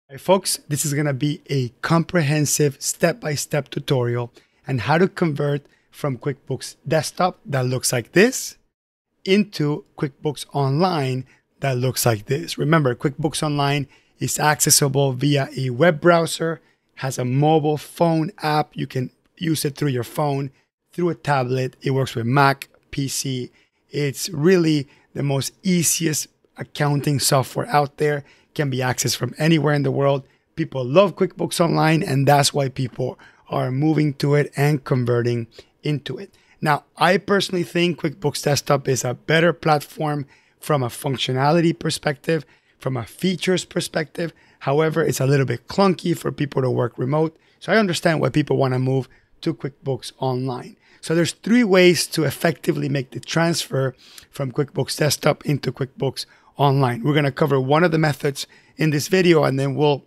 Hi folks, this is going to be a comprehensive step-by-step tutorial on how to convert from QuickBooks Desktop that looks like this into QuickBooks Online that looks like this. Remember, QuickBooks Online is accessible via a web browser, has a mobile phone app. You can use it through your phone, through a tablet. It works with Mac, PC. It's really the most easiest accounting software out there. Can be accessed from anywhere in the world. People love QuickBooks Online, and that's why people are moving to it and converting into it. Now, I personally think QuickBooks Desktop is a better platform from a functionality perspective, from a features perspective. However, it's a little bit clunky for people to work remote. So I understand why people want to move to QuickBooks Online. So there's 3 ways to effectively make the transfer from QuickBooks Desktop into QuickBooks Online. We're going to cover one of the methods in this video, and then we'll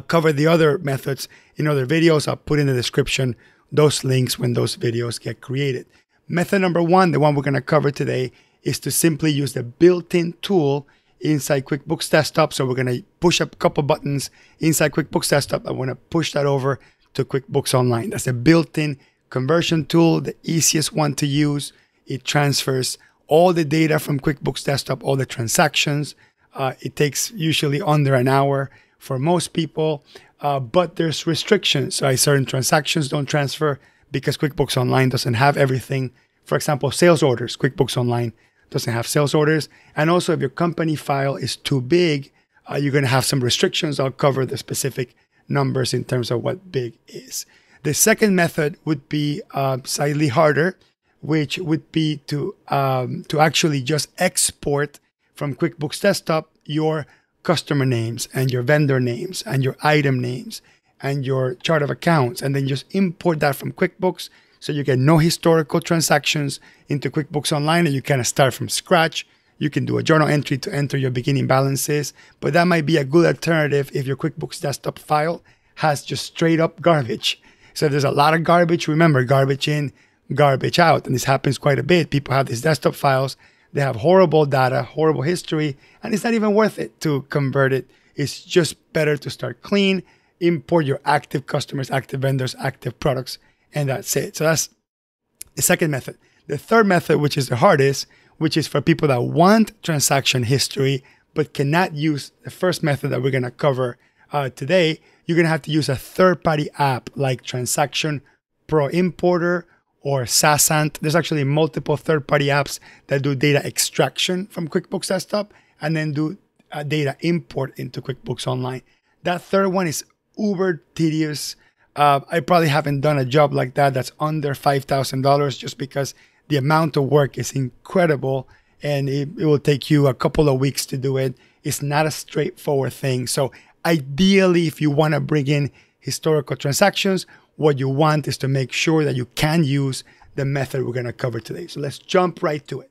cover the other methods in other videos. I'll put in the description those links when those videos get created. Method number 1, the one we're going to cover today, is to simply use the built-in tool inside QuickBooks Desktop. So we're going to push up a couple buttons inside QuickBooks Desktop. I want to push that over to QuickBooks Online. That's a built-in conversion tool, the easiest one to use. It transfers all the data from QuickBooks Desktop, all the transactions. It takes usually under an hour for most people, but there's restrictions. So certain transactions don't transfer because QuickBooks Online doesn't have everything. For example, sales orders. QuickBooks Online doesn't have sales orders. And also, if your company file is too big, you're going to have some restrictions. I'll cover the specific numbers in terms of what big is. The second method would be slightly harder, which would be to actually just export from QuickBooks Desktop your customer names and your vendor names and your item names and your chart of accounts, and then just import that from QuickBooks so you get no historical transactions into QuickBooks Online, and you kind of start from scratch. You can do a journal entry to enter your beginning balances, but that might be a good alternative if your QuickBooks Desktop file has just straight up garbage. So if there's a lot of garbage, remember, garbage in, garbage out. And this happens quite a bit. People have these desktop files. They have horrible data, horrible history, and it's not even worth it to convert it. It's just better to start clean, import your active customers, active vendors, active products, and that's it. So that's the second method. The third method, which is the hardest, which is for people that want transaction history but cannot use the first method that we're going to cover today. You're going to have to use a third-party app like Transaction Pro Importer or Sassant. There's actually multiple third-party apps that do data extraction from QuickBooks Desktop and then do data import into QuickBooks Online. That third one is uber tedious. I probably haven't done a job like that that's under $5,000 just because the amount of work is incredible and it will take you a couple of weeks to do it. It's not a straightforward thing. So ideally, if you want to bring in historical transactions, what you want is to make sure that you can use the method we're going to cover today. So let's jump right to it.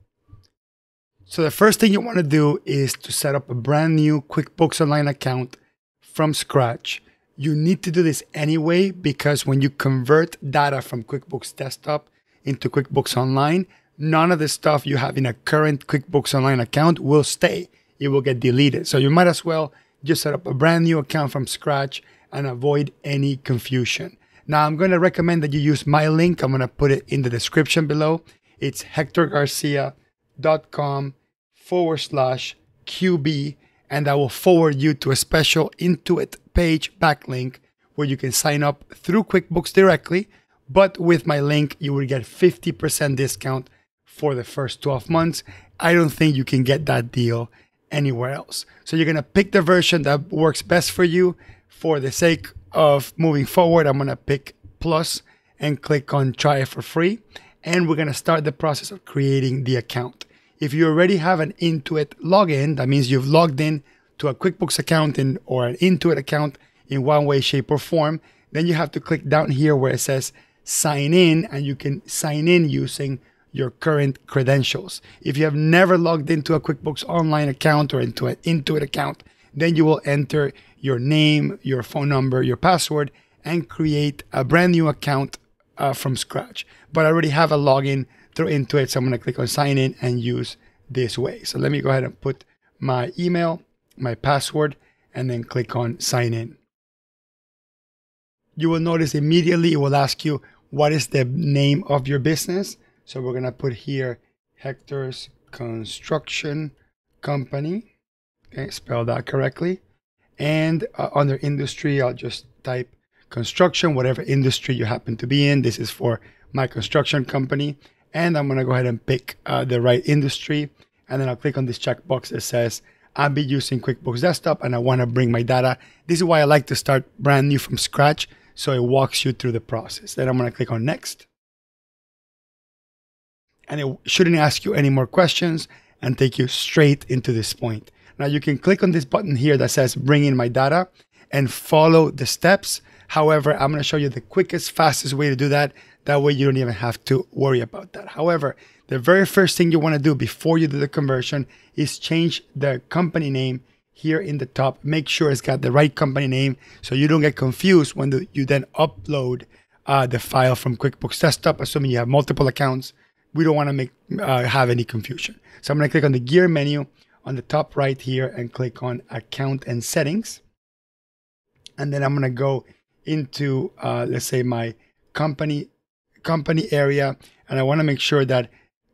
So the first thing you want to do is to set up a brand new QuickBooks Online account from scratch. You need to do this anyway because when you convert data from QuickBooks Desktop into QuickBooks Online, none of the stuff you have in a current QuickBooks Online account will stay. It will get deleted. So you might as well just set up a brand new account from scratch and avoid any confusion. Now, I'm going to recommend that you use my link. I'm going to put it in the description below. It's hectorgarcia.com/QB, and I will forward you to a special Intuit page backlink where you can sign up through QuickBooks directly. But with my link, you will get 50% discount for the first 12 months. I don't think you can get that deal anywhere else. So you're going to pick the version that works best for you. For the sake of moving forward, I'm going to pick Plus and click on Try it for free. And we're going to start the process of creating the account. If you already have an Intuit login, that means you've logged in to a QuickBooks account or an Intuit account in one way, shape, or form, then you have to click down here where it says Sign In, and you can sign in using your current credentials. If you have never logged into a QuickBooks Online account or into an Intuit account, then you will enter your name, your phone number, your password, and create a brand new account from scratch. But I already have a login through Intuit, so I'm going to click on sign in and use this way. So let me go ahead and put my email, my password, and then click on sign in. You will notice immediately it will ask you what is the name of your business. So we're going to put here Hector's Construction Company. Okay, spell that correctly. And under industry, I'll just type construction, whatever industry you happen to be in. This is for my construction company. And I'm going to go ahead and pick the right industry. And then I'll click on this checkbox that says, I'll be using QuickBooks Desktop and I want to bring my data. This is why I like to start brand new from scratch, so it walks you through the process. Then I'm going to click on next. And it shouldn't ask you any more questions and take you straight into this point. Now you can click on this button here that says bring in my data and follow the steps. However, I'm going to show you the quickest, fastest way to do that. That way you don't even have to worry about that. However, the very first thing you want to do before you do the conversion is change the company name here in the top. Make sure it's got the right company name so you don't get confused when you then upload the file from QuickBooks Desktop, assuming you have multiple accounts. We don't want to have any confusion. So I'm going to click on the gear menu on the top right here and click on account and settings. And then I'm going to go into, let's say, my company area. And I want to make sure that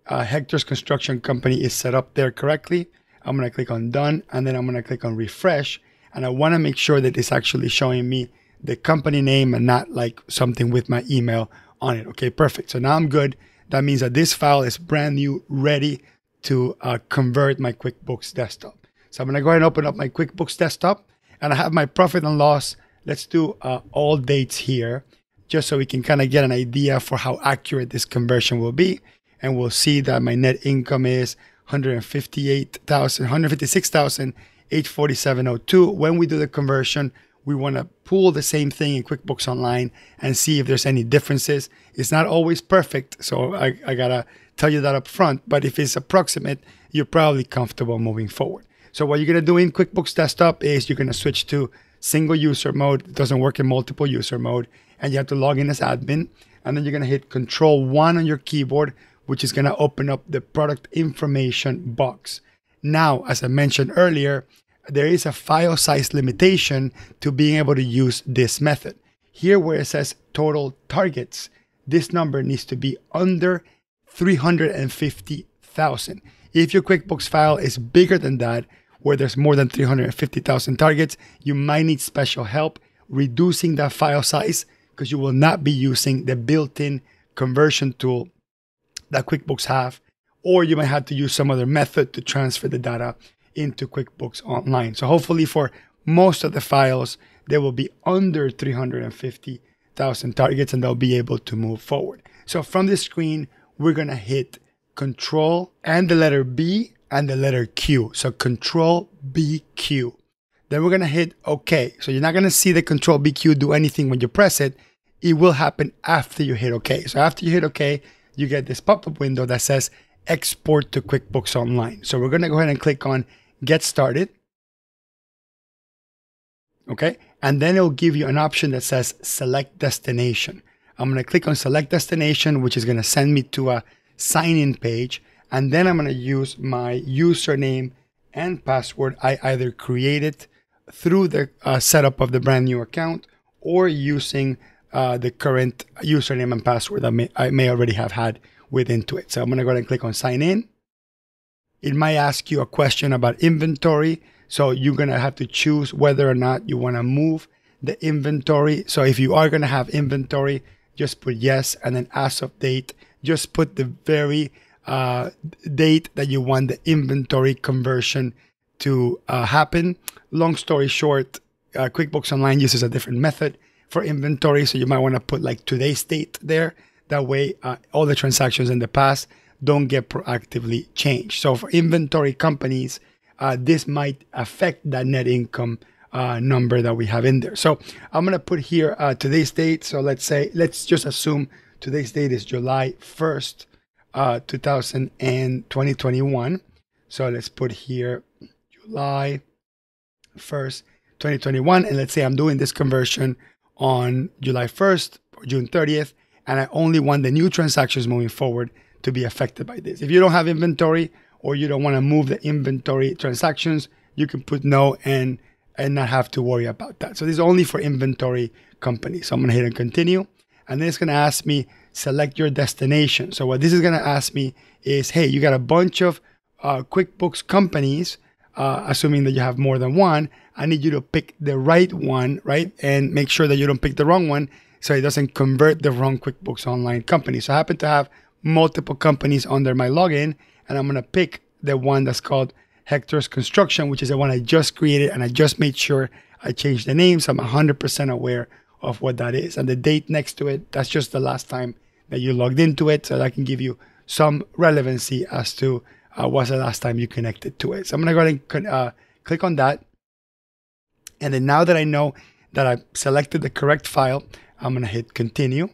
Hector's Construction Company is set up there correctly. I'm going to click on done, and then I'm going to click on refresh. And I want to make sure that it's actually showing me the company name and not like something with my email on it. Okay, perfect. So now I'm good. That means that this file is brand new, ready to convert my QuickBooks Desktop. So I'm going to go ahead and open up my QuickBooks Desktop, and I have my profit and loss. Let's do all dates here, just so we can kind of get an idea for how accurate this conversion will be. And we'll see that my net income is $156,847.02. When we do the conversion, we want to pull the same thing in QuickBooks Online and see if there's any differences. It's not always perfect, so I gotta tell you that up front, but if it's approximate, you're probably comfortable moving forward. So what you're gonna do in QuickBooks Desktop is you're gonna switch to single user mode. It doesn't work in multiple user mode, and you have to log in as admin, and then you're gonna hit Control-1 on your keyboard, which is gonna open up the product information box. Now, as I mentioned earlier, there is a file size limitation to being able to use this method. Here where it says total targets, this number needs to be under 350,000. If your QuickBooks file is bigger than that, where there's more than 350,000 targets, you might need special help reducing that file size because you will not be using the built-in conversion tool that QuickBooks have, or you might have to use some other method to transfer the data into QuickBooks Online. So hopefully for most of the files, they will be under 350,000 targets and they'll be able to move forward. So from this screen, we're going to hit Control and the letter B and the letter Q. So Control B Q. Then we're going to hit OK. So you're not going to see the Control B Q do anything when you press it. It will happen after you hit OK. So after you hit OK, you get this pop-up window that says Export to QuickBooks Online. So we're going to go ahead and click on Get Started. Okay. And then it'll give you an option that says Select Destination. I'm going to click on Select Destination, which is going to send me to a sign-in page. And then I'm going to use my username and password I either created through the setup of the brand new account or using the current username and password that I may already have had with Intuit. So I'm going to go ahead and click on sign in. It might ask you a question about inventory. So you're going to have to choose whether or not you want to move the inventory. So if you are going to have inventory, just put yes. And then as of date, just put the very date that you want the inventory conversion to happen. Long story short, QuickBooks Online uses a different method for inventory. So you might want to put like today's date there. That way, all the transactions in the past don't get proactively changed. So for inventory companies, this might affect that net income number that we have in there. So I'm going to put here today's date. So let's just assume today's date is July 1st, 2021. So let's put here July 1st, 2021. And let's say I'm doing this conversion on July 1st or June 30th. And I only want the new transactions moving forward to be affected by this. If you don't have inventory or you don't want to move the inventory transactions, you can put no and and not have to worry about that. So this is only for inventory companies. So I'm going to hit and continue. And then it's going to ask me, select your destination. So what this is going to ask me is, hey, you got a bunch of QuickBooks companies, assuming that you have more than one. I need you to pick the right one, right? And make sure that you don't pick the wrong one so it doesn't convert the wrong QuickBooks Online company. So I happen to have multiple companies under my login, and I'm going to pick the one that's called Hector's Construction, which is the one I just created, and I just made sure I changed the name, so I'm 100% aware of what that is. And the date next to it, that's just the last time that you logged into it, so that can give you some relevancy as to what's the last time you connected to it. So I'm going to go ahead and click on that. And then now that I know that I've selected the correct file, I'm going to hit continue.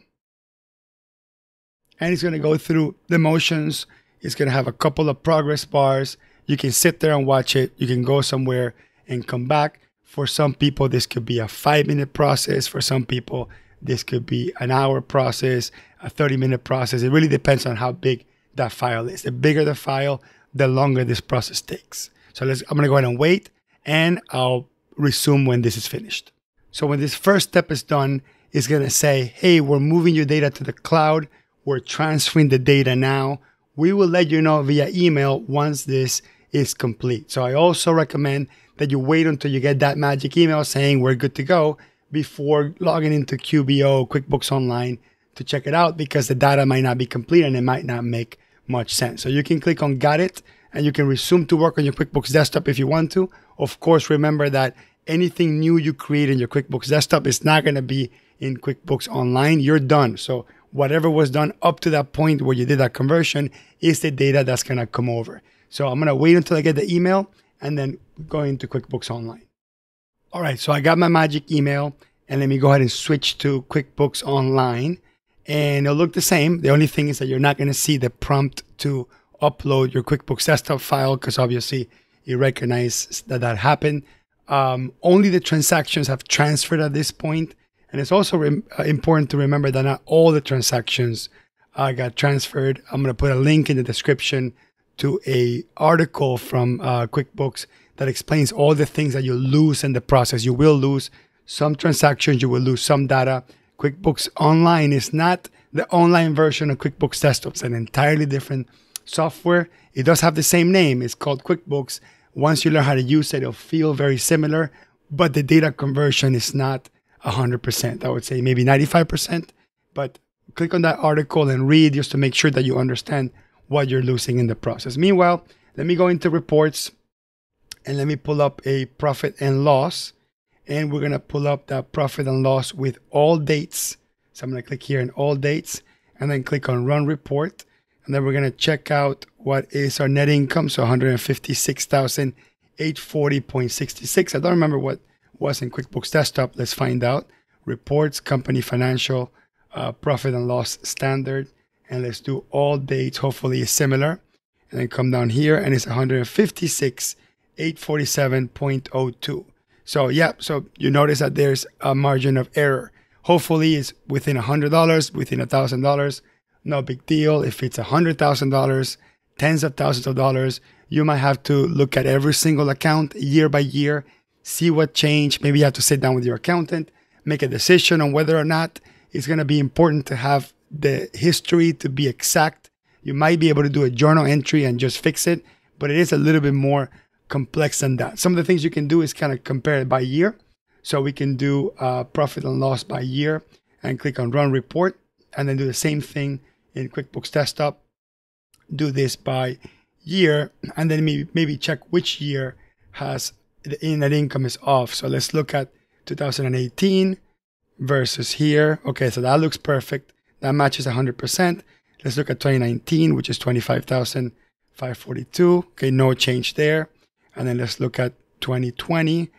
And it's going to go through the motions. It's going to have a couple of progress bars. You can sit there and watch it. You can go somewhere and come back. For some people, this could be a 5-minute process. For some people, this could be an hour process, a 30-minute process. It really depends on how big that file is. The bigger the file, the longer this process takes. So I'm going to go ahead and wait, and I'll resume when this is finished. So when this first step is done, it's going to say, hey, we're moving your data to the cloud. We're transferring the data now. We will let you know via email once this is complete. So I also recommend that you wait until you get that magic email saying we're good to go before logging into QBO, QuickBooks Online, to check it out, because the data might not be complete and it might not make much sense. So you can click on got it, and you can resume to work on your QuickBooks desktop if you want to. Of course, remember that anything new you create in your QuickBooks desktop is not going to be in QuickBooks Online. You're done. So whatever was done up to that point where you did that conversion is the data that's going to come over. So I'm going to wait until I get the email and then go into QuickBooks Online. All right, so I got my magic email, and let me go ahead and switch to QuickBooks Online, and it'll look the same. The only thing is that you're not going to see the prompt to upload your QuickBooks desktop file, because obviously it recognizes that happened. Only the transactions have transferred at this point. And it's also important to remember that not all the transactions got transferred. I'm going to put a link in the description to an article from QuickBooks that explains all the things that you lose in the process. You will lose some transactions. You will lose some data. QuickBooks Online is not the online version of QuickBooks Desktop. It's an entirely different software. It does have the same name. It's called QuickBooks. Once you learn how to use it, it'll feel very similar, but the data conversion is not 100%. I would say maybe 95%, but click on that article and read just to make sure that you understand what you're losing in the process. Meanwhile, let me go into reports and let me pull up a profit and loss, and we're going to pull up that profit and loss with all dates. So I'm going to click here in all dates and then click on run report. And then we're going to check out what is our net income. So 156,840.66. I don't remember what was in QuickBooks Desktop. Let's find out. Reports, company financial, profit and loss standard. And let's do all dates. Hopefully it's similar. And then come down here and it's 156,847.02. So yeah, so you notice that there's a margin of error. Hopefully it's within $100, within $1,000. No big deal. If it's $100,000, tens of thousands of dollars, you might have to look at every single account year by year, see what changed. Maybe you have to sit down with your accountant, make a decision on whether or not it's going to be important to have the history to be exact. You might be able to do a journal entry and just fix it, but it is a little bit more complex than that. Some of the things you can do is kind of compare it by year. So we can do profit and loss by year and click on run report, and then do the same thing in QuickBooks Desktop. Do this by year, and then maybe check which year has the net income is off. So let's look at 2018 versus here. Okay, so that looks perfect. That matches 100%. Let's look at 2019, which is 25,542. Okay, no change there. And then let's look at 2020,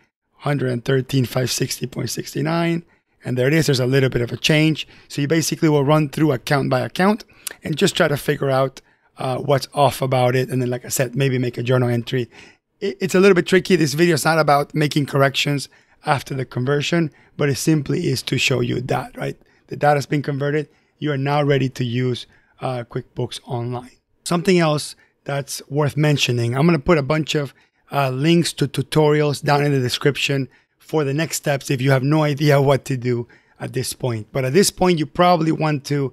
113,560.69. And there it is. There's a little bit of a change. So you basically will run through account by account and just try to figure out what's off about it. And then, like I said, maybe make a journal entry. It's a little bit tricky. This video is not about making corrections after the conversion, but it simply is to show you that, right? The data has been converted. You are now ready to use QuickBooks Online. Something else that's worth mentioning. I'm going to put a bunch of links to tutorials down in the description for the next steps if you have no idea what to do at this point. But at this point, you probably want to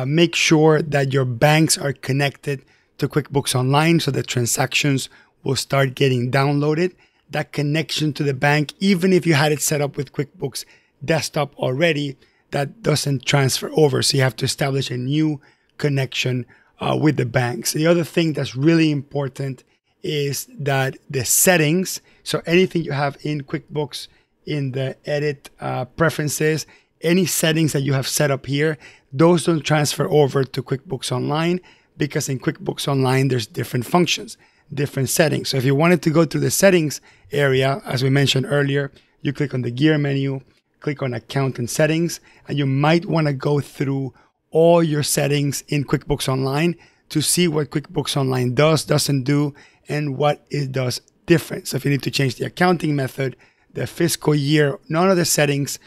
make sure that your banks are connected to QuickBooks Online so the transactions will start getting downloaded. That connection to the bank, even if you had it set up with QuickBooks Desktop already, that doesn't transfer over. So you have to establish a new connection with the banks. The other thing that's really important is that the settings, so anything you have in QuickBooks in the edit preferences, any settings that you have set up here, those don't transfer over to QuickBooks Online, because in QuickBooks Online, there's different functions, different settings. So if you wanted to go to the settings area, as we mentioned earlier, you click on the gear menu, click on account and settings, and you might want to go through all your settings in QuickBooks Online to see what QuickBooks Online does, doesn't do, and what it does different. So if you need to change the accounting method, the fiscal year, none of the settings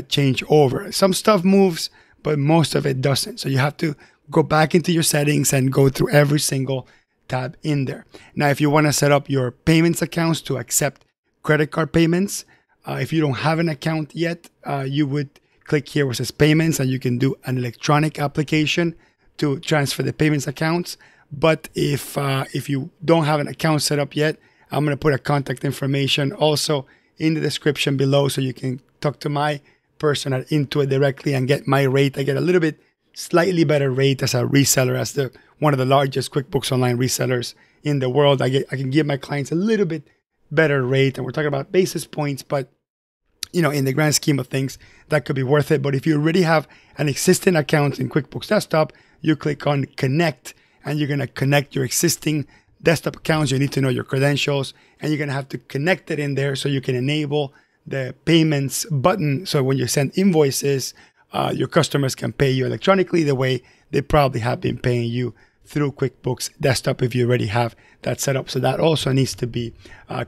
change over. Some stuff moves, but most of it doesn't. So you have to go back into your settings and go through every single tab in there. Now, if you want to set up your payments accounts to accept credit card payments, if you don't have an account yet, you would click here where it says payments, and you can do an electronic application to transfer the payments accounts. But if you don't have an account set up yet, I'm going to put a contact information also in the description below, so you can talk to my person at Intuit directly and get my rate. I get a little bit slightly better rate as a reseller, as one of the largest QuickBooks Online resellers in the world. I can give my clients a little bit better rate, and we're talking about basis points, but in the grand scheme of things, that could be worth it. But if you already have an existing account in QuickBooks Desktop, you click on Connect, and you're going to connect your existing desktop accounts. You need to know your credentials, and you're going to have to connect it in there so you can enable the payments button. So when you send invoices, your customers can pay you electronically the way they probably have been paying you through QuickBooks Desktop if you already have that set up. So that also needs to be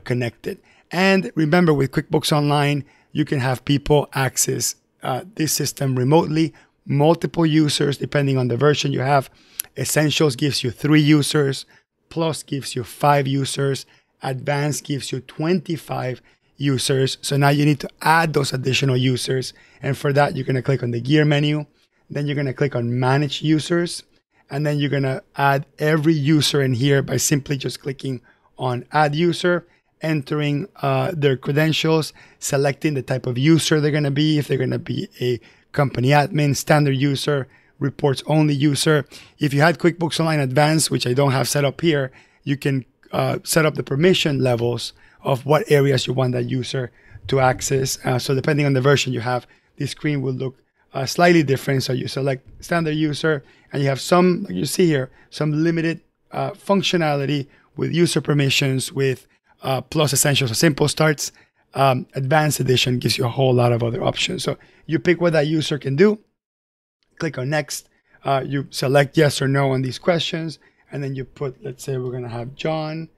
connected. And remember, with QuickBooks Online, you can have people access this system remotely, multiple users, depending on the version you have. Essentials gives you 3 users, Plus gives you 5 users, Advanced gives you 25 users. So now you need to add those additional users. And for that, you're going to click on the gear menu. Then you're going to click on Manage Users. And then you're going to add every user in here by simply just clicking on Add User, entering their credentials, selecting the type of user they're going to be, if they're going to be a company admin, standard user, reports only user. If you had QuickBooks Online Advanced, which I don't have set up here, you can set up the permission levels of what areas you want that user to access. So depending on the version you have, the screen will look slightly different. So you select standard user, and you have some, like you see here, some limited functionality with user permissions, with Plus Essentials or Simple Starts. Advanced Edition gives you a whole lot of other options. So you pick what that user can do, click on Next. You select yes or no on these questions, and then you put, let's say we're going to have John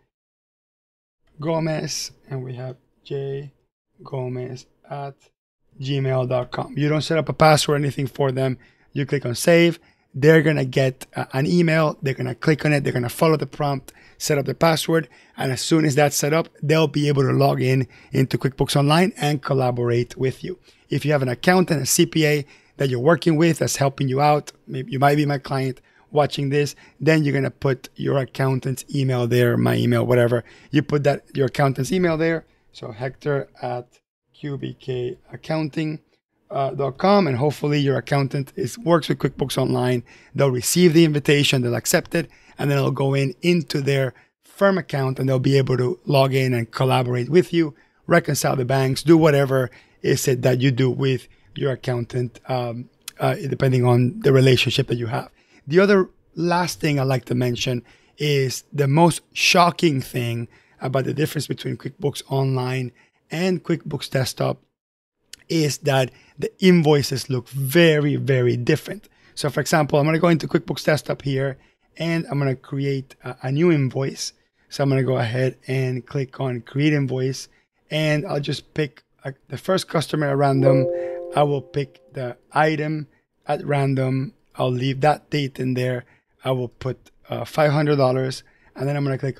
Gomez, and we have jgomez@gmail.com. You don't set up a password or anything for them. You click on Save. They're going to get an email. They're going to click on it. They're going to follow the prompt, set up the password. And as soon as that's set up, they'll be able to log in into QuickBooks Online and collaborate with you. If you have an accountant, a CPA that you're working with that's helping you out, maybe you might be my client watching this, then you're going to put your accountant's email there, my email, whatever. You put that, your accountant's email there. So hector@qbkaccounting.com, and hopefully your accountant works with QuickBooks Online. They'll receive the invitation, they'll accept it, and then it'll go into their firm account, and they'll be able to log in and collaborate with you, reconcile the banks, do whatever is it that you do with your accountant, depending on the relationship that you have. The other last thing I'd like to mention is the most shocking thing about the difference between QuickBooks Online and QuickBooks Desktop is that the invoices look very, very different. So for example, I'm going to go into QuickBooks Desktop here, and I'm going to create a new invoice. So I'm going to go ahead and click on Create Invoice, and I'll just pick the first customer at random. I will pick the item at random. I'll leave that date in there. I will put $500, and then I'm going to click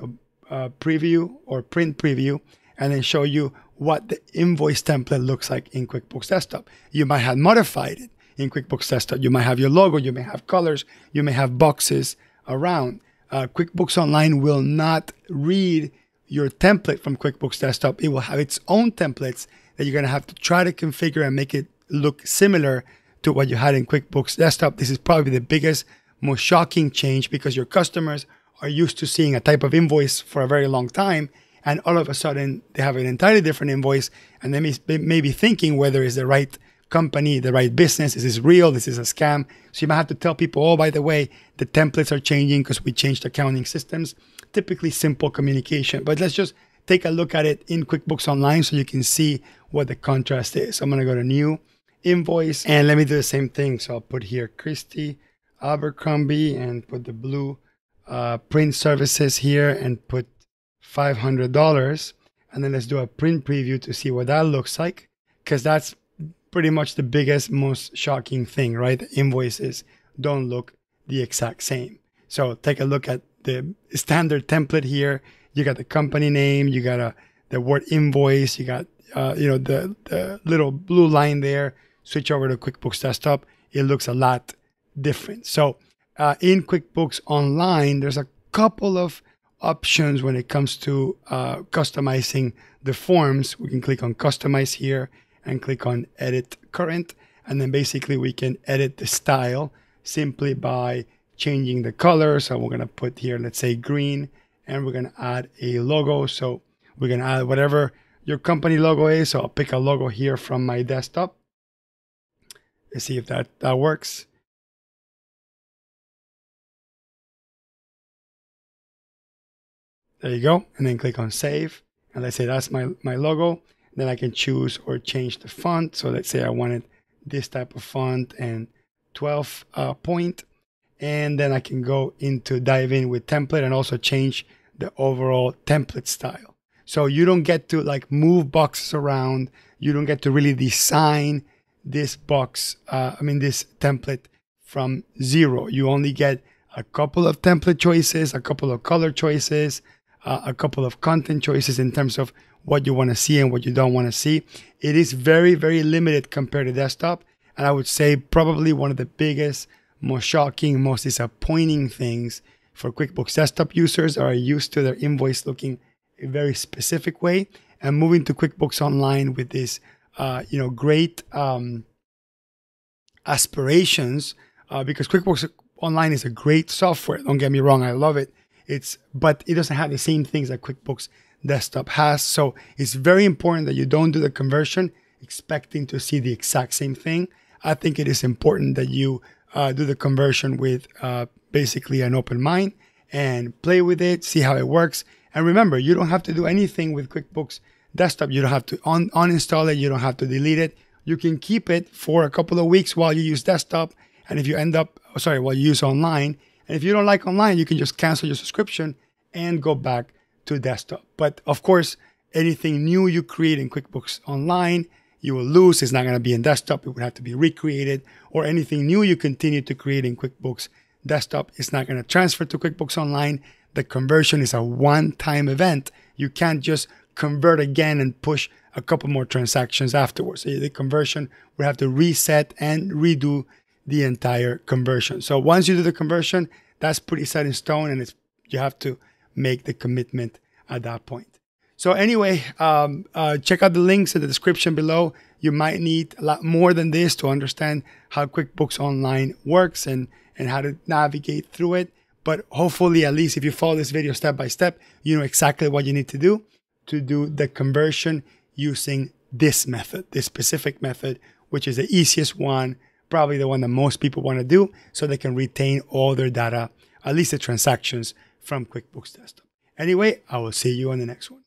preview or print preview and then show you what the invoice template looks like in QuickBooks Desktop. You might have modified it in QuickBooks Desktop. You might have your logo, you may have colors, you may have boxes around. QuickBooks Online will not read your template from QuickBooks Desktop. It will have its own templates that you're going to have to try to configure and make it look similar to what you had in QuickBooks Desktop. This is probably the biggest, most shocking change because your customers are used to seeing a type of invoice for a very long time, and all of a sudden they have an entirely different invoice, and they may be thinking whether it's the right company, the right business, is this real, this is a scam. So you might have to tell people, oh, by the way, the templates are changing because we changed accounting systems. Typically simple communication, but let's just take a look at it in QuickBooks Online so you can see what the contrast is. So I'm going to go to New Invoice, and let me do the same thing. So I'll put here Christie Abercrombie and put the blue print services here and put $500. And then let's do a print preview to see what that looks like, because that's pretty much the biggest, most shocking thing, right? The invoices don't look the exact same. So take a look at the standard template here. You got the company name, you got the word invoice, you got the little blue line there. Switch over to QuickBooks Desktop, it looks a lot different. So in QuickBooks Online, there's a couple of options when it comes to customizing the forms. We can click on Customize here and click on Edit Current, and then basically we can edit the style simply by changing the color. So we're going to put here, let's say green, and we're going to add a logo. So we're going to add whatever your company logo is. So I'll pick a logo here from my desktop. Let's see if that works. There you go. And then click on Save. And let's say that's my logo. Then I can choose or change the font. So let's say I wanted this type of font and 12 point. And then I can go into dive in with template and also change the overall template style. So you don't get to like move boxes around. You don't get to really design this box, this template from zero. You only get a couple of template choices, a couple of color choices, a couple of content choices in terms of what you want to see and what you don't want to see. It is very, very limited compared to desktop. And I would say probably one of the biggest, most shocking, most disappointing things for QuickBooks Desktop users are used to their invoice looking a very specific way, and moving to QuickBooks Online with this, great aspirations, because QuickBooks Online is a great software. Don't get me wrong, I love it. But it doesn't have the same things that QuickBooks Desktop has. So it's very important that you don't do the conversion expecting to see the exact same thing. I think it is important that you do the conversion with basically an open mind and play with it, see how it works. And remember, you don't have to do anything with QuickBooks Desktop. You don't have to uninstall it. You don't have to delete it. You can keep it for a couple of weeks while you use desktop. And if you while you use online. And if you don't like online, you can just cancel your subscription and go back to desktop. But of course, anything new you create in QuickBooks Online, you will lose. It's not going to be in desktop. It would have to be recreated. Or anything new you continue to create in QuickBooks Desktop, it's not going to transfer to QuickBooks Online. The conversion is a one-time event. You can't just convert again and push a couple more transactions afterwards. The conversion will have to reset and redo the entire conversion. So once you do the conversion, that's pretty set in stone, and you have to make the commitment at that point. So anyway, check out the links in the description below. You might need a lot more than this to understand how QuickBooks Online works and how to navigate through it. But hopefully, at least if you follow this video step by step, you know exactly what you need to do the conversion using this method, this specific method, which is the easiest one, probably the one that most people want to do, so they can retain all their data, at least the transactions from QuickBooks Desktop. Anyway, I will see you on the next one.